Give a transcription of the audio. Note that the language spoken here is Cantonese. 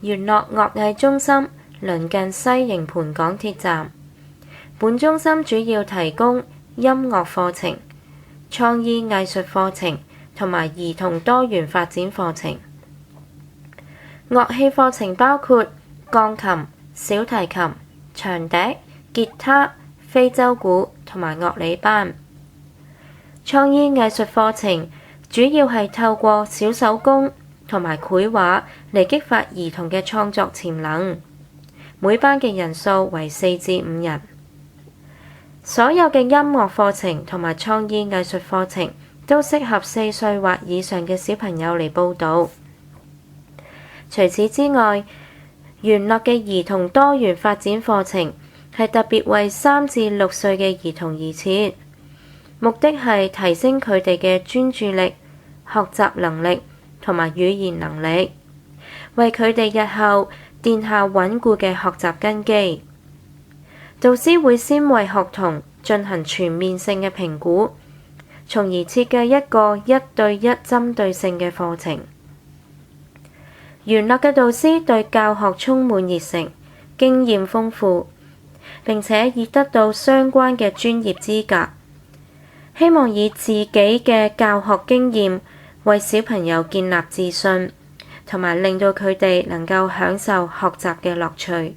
元樂樂藝中心鄰近西營盤港鐵站。本中心主要提供音樂課程、創意藝術課程同埋兒童多元發展課程。樂器課程包括鋼琴、小提琴、長笛、吉他、非洲鼓同埋樂理班。創意藝術課程主要係透過小手工同埋繪畫嚟激發兒童嘅創作潛能。每班嘅人數為4至5人。所有嘅音樂課程同埋創意藝術課程都適合4歲或以上嘅小朋友嚟報讀。除此之外，元樂嘅兒童多元發展課程係特別為3至6歲嘅兒童而設，目的係提升佢哋嘅專注力、學習能力同埋語言能力，為佢哋日後奠下穩固嘅學習根基。導師會先為學童進行全面性嘅評估，從而設計一個1對1針對性嘅課程。元樂嘅導師對教學充滿熱誠，經驗豐富，並且已得到相關嘅專業資格，希望以自己嘅教學經驗為小朋友建立自信，同埋令到佢哋能夠享受學習嘅樂趣。